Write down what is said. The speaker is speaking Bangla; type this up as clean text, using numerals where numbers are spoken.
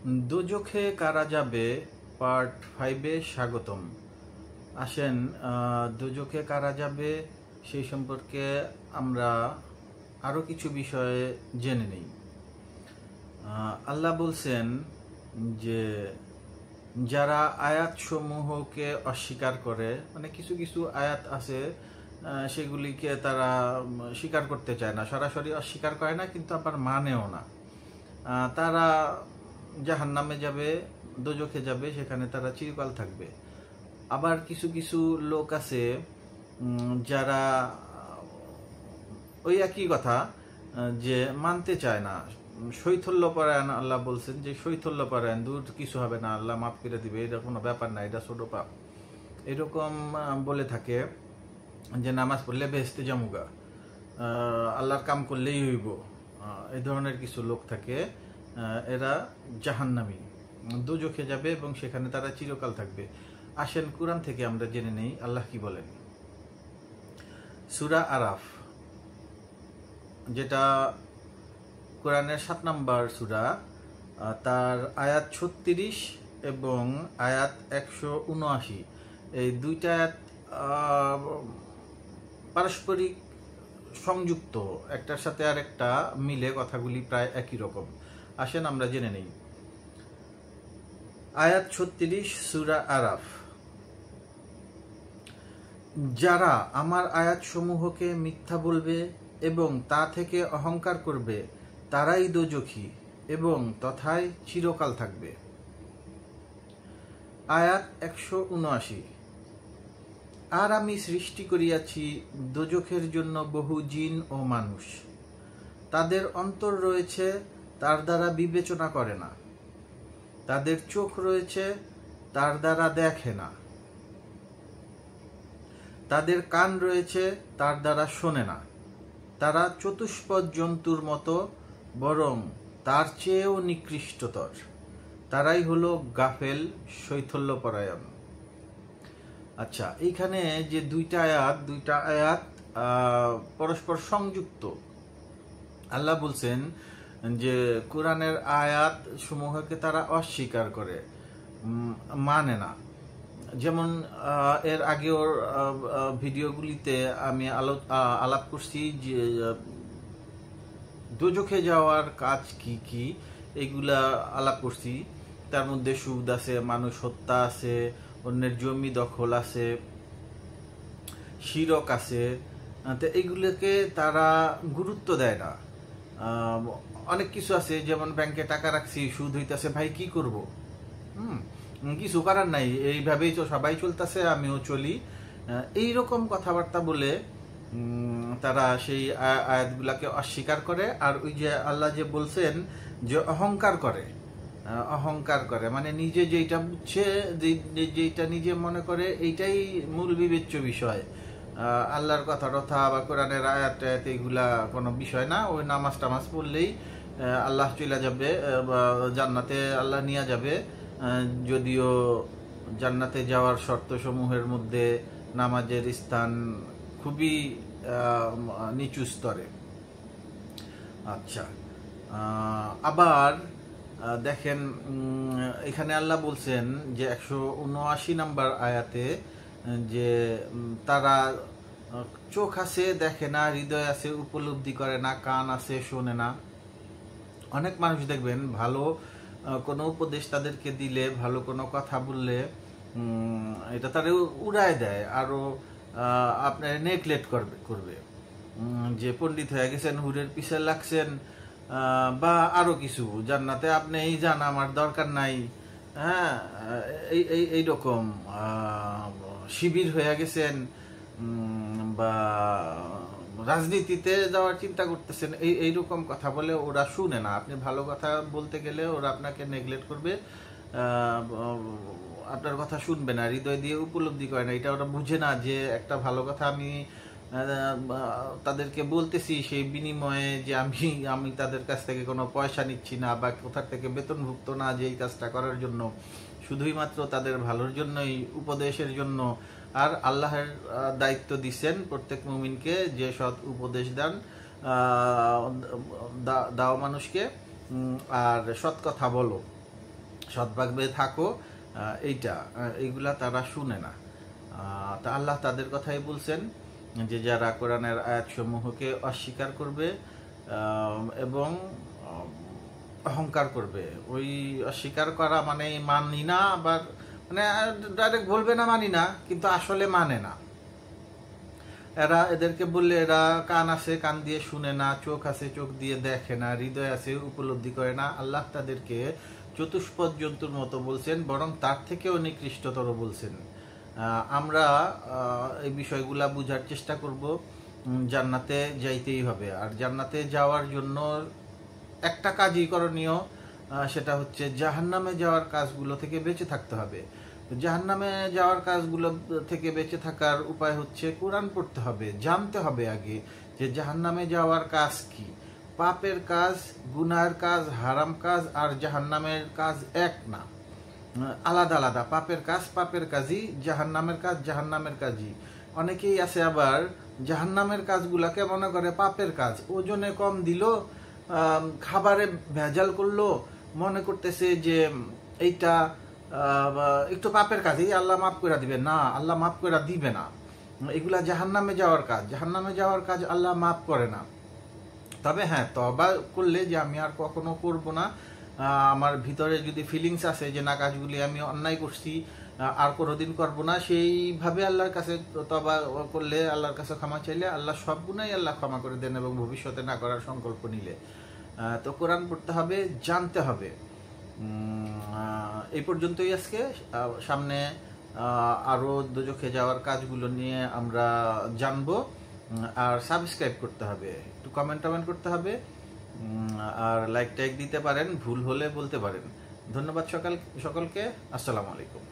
দোজখে কারা যাবে পার্ট 5-এ স্বাগতম। আসেন দোজখে কারা যাবে সেই সম্পর্কে আমরা আরও কিছু বিষয়ে জেনে নিই। আল্লাহ বলছেন যে যারা আয়াতসমূহকে অস্বীকার করে, মানে কিছু কিছু আয়াত আছে সেগুলিকে তারা স্বীকার করতে চায় না, সরাসরি অস্বীকার করে না কিন্তু আবার মানেও না, তারা জাহান্নামে যাবে, দোজখে যাবে, সেখানে তারা চিরকাল থাকবে। আবার কিছু কিছু লোক আছে যারা ওই একই কথা যে মানতে চায় না, শৈথল্যপরায়ণ। আল্লাহ বলছেন যে শৈথল্যপরায়ণ, দূর কিছু হবে না, আল্লাহ মাফ করে দিবে, এটা কোনো ব্যাপার না, এটা ছোট পাপ, এরকম বলে থাকে যে নামাজ পড়লে বেহেশতে জামুগা, আল্লাহর কাম করলেই হইব। এই ধরনের কিছু লোক থাকে, এরা জাহান্নামী, দোজখে যাবে এবং সেখানে তারা চিরকাল থাকবে। আসেন কুরআন থেকে আমরা জেনে নেই আল্লাহ কি বলেন। সূরা আরাফ, যেটা কোরআনের 7 নম্বর সূরা, তার আয়াত 36 এবং আয়াত 179, এই দুইটা আয়াত পারস্পরিক সংযুক্ত, একটার সাথে আর একটা মিলে কথাগুলি প্রায় একই রকম। আসেন আমরা জেনে নেই। আয়াত 36 সূরা আরাফ, যারা আমার আয়াতসমূহকে মিথ্যা বলবে এবং তা থেকে অহংকার করবে তারাই দোজখী এবং তথায় চিরকাল থাকবে। আয়াত 179, আর আমি সৃষ্টি করিয়াছি দোজখের জন্য বহু জিন ও মানুষ, তাদের অন্তর রয়েছে, তার দ্বারা বিবেচনা করে না, তাদের চোখ রয়েছে, তার দ্বারা দেখে না, তাদের কান রয়েছে, তার দ্বারা শোনে না, তারা চতুষ্পদ জন্তুর মতো, বরং তার চেয়েও নিকৃষ্টতর, তারাই হলো গাফেল, শৈথল্যপরায়ণ। আচ্ছা, এইখানে যে দুইটা আয়াত পরস্পর সংযুক্ত। আল্লাহ বলছেন যে কোরআনের আয়াত সমূহকে তারা অস্বীকার করে, মানে না। যেমন এর আগেও ভিডিওগুলিতে আমি আলাপ করছি যে দোজখে যাওয়ার কাজ কি কি, এগুলা আলাপ করছি। তার মধ্যে সুদ আছে, মানুষ হত্যা আছে, অন্যের জমি দখল আছে, শিরক আছে। তো এইগুলোকে তারা গুরুত্ব দেয় না। অনেক কিছু আছে, যেমন ব্যাংকে টাকা রাখছি, সুদ হইতেছে, ভাই কি করব, কিছু করার নাই, এইভাবেই তো সবাই চলতেছে, আমিও চলি, এইরকম কথাবার্তা বলে তারা সেই আয়াতগুলাকে অস্বীকার করে। আর ওই যে আল্লাহ যে বলছেন যে অহংকার করে, মানে নিজে যেটা বুঝছে, যেটা নিজে মনে করে, এইটাই মূল বিবেচ্য বিষয়। আল্লাহর কথা বা কোরআনের আয়াত এইগুলা কোনো বিষয় না। ওই নামাজ টামাজ পড়লেই আল্লাহ চলে যাবে, জান্নাতে আল্লাহ নিয়ে যাবে, যদিও জান্নাতে যাওয়ার শর্ত সমূহের মধ্যে নামাজের স্থান খুবই নিচু স্তরে। আচ্ছা, আবার দেখেন এখানে আল্লাহ বলছেন যে 179 নম্বর আয়াতে যে তারা চোখ আছে, দেখে না, হৃদয় আছে, উপলব্ধি করে না, কান আছে, শোনে না। অনেক মানুষ দেখবেন ভালো কোনো উপদেশ তাদেরকে দিলে, ভালো কোনো কথা বললে এটা তারা উড়ায় দেয়, আরো আপনার নেগলেক্ট করবে, যে পণ্ডিত হয়ে গেছেন, হুরের পিছে লাগছেন, বা আরো কিছু, জান্নাতে আপনি এই যান, আমার দরকার নাই, হ্যাঁ, এইরকম শিবির হয়ে গেছেন, বা রাজনীতিতে যাওয়ার চিন্তা করতেছেন, এইরকম কথা বলে ওরা শুনে না। আপনি ভালো কথা বলতে গেলে ওরা আপনাকে নেগলেক্ট করবে, আপনার কথা শুনবে না, হৃদয় দিয়ে উপলব্ধি করে না। এটা ওরা বুঝে না যে একটা ভালো কথা আমি তাদেরকে বলতেছি, সেই বিনিময়ে যে আমি তাদের কাছ থেকে কোনো পয়সা নিচ্ছি না, বা কোথার থেকে বেতনভুক্ত না, যে এই কাজটা করার জন্য, শুধুই মাত্র তাদের ভালোর জন্যই, উপদেশের জন্য। আর আল্লাহর দায়িত্ব দিচ্ছেন প্রত্যেক মুমিনকে যে সৎ উপদেশ দাও মানুষকে, আর সৎ কথা বলো। সৎভাবে থাকো, এইগুলা তারা শুনে না। তা আল্লাহ তাদের কথাই বলছেন যে যারা কোরআনের আয়াতসমূহকে অস্বীকার করবে এবং অহংকার করবে। ওই অস্বীকার করা মানে মানি না, আবার মানে ডাইরেক্ট বলবে না মানি না, কিন্তু আসলে মানে না। এদেরকে বললে এরা কান আছে কান দিয়ে শুনে না, চোখ আছে চোখ দিয়ে দেখে না, হৃদয় আছে উপলব্ধি করে না। আল্লাহ তাদেরকে চতুষ্পদ জন্তুর মতো বলছেন, বরং তার থেকেও নিকৃষ্টতর বলছেন। আমরা এই বিষয়গুলা বুঝার চেষ্টা করব। জান্নাতে যাইতেই হবে, আর জান্নাতে যাওয়ার জন্য একটা কাজই করণীয়, সেটা হচ্ছে জাহান্নামে যাওয়ার কাজগুলো থেকে বেঁচে থাকতে হবে। জাহান্নামে যাওয়ার কাজগুলো থেকে বেঁচে থাকার উপায় হচ্ছে কোরআন পড়তে হবে, জানতে হবে আগে যে জাহান্নামে যাওয়ার কাজ কি। পাপের কাজ, গুনাহের কাজ, হারাম কাজ আর জাহান্নামের কাজ এক না, আলাদা আলাদা। পাপের কাজ পাপের কাজই, জাহান্নামের কাজ জাহান্নামের কাজই। অনেকেই আছে আবার জাহান্নামের কাজগুলাকে মনে করে পাপের কাজ, ওজনে কম দিল, খাবারে ভেজাল করলো, মনে করতেছে যে এইটা একটু পাপের কাজই, আল্লাহ মাফ করে দিবে। না, আল্লাহ মাফ করে দিবে না। এগুলা জাহান্নামে যাওয়ার কাজ, জাহান্নামে যাওয়ার কাজ আল্লাহ মাফ করে না। তবে হ্যাঁ, তওবা করলে যে আমি আর কখনো করব না, আমার ভিতরে যদি ফিলিংস আছে যে না কাজগুলি আমি অন্যায় করছি আর কোনোদিন করব না, সেইভাবে আল্লাহর কাছে তওবা করলে, আল্লাহর কাছে ক্ষমা চাইলে আল্লাহ সব গুনাই আল্লাহ ক্ষমা করে দেন এবং ভবিষ্যতে না করার সংকল্প নিলে। তো কোরআন পড়তে হবে, জানতে হবে। এই পর্যন্তই আজকে। সামনে আরো দোজখে যাওয়ার কাজগুলো নিয়ে আমরা জানবো। আর সাবস্ক্রাইব করতে হবে, একটু কমেন্ট করতে হবে, আর লাইক টাইক দিতে পারেন, ভুল হলে বলতে পারেন। ধন্যবাদ সকলকে। আসসালামু আলাইকুম।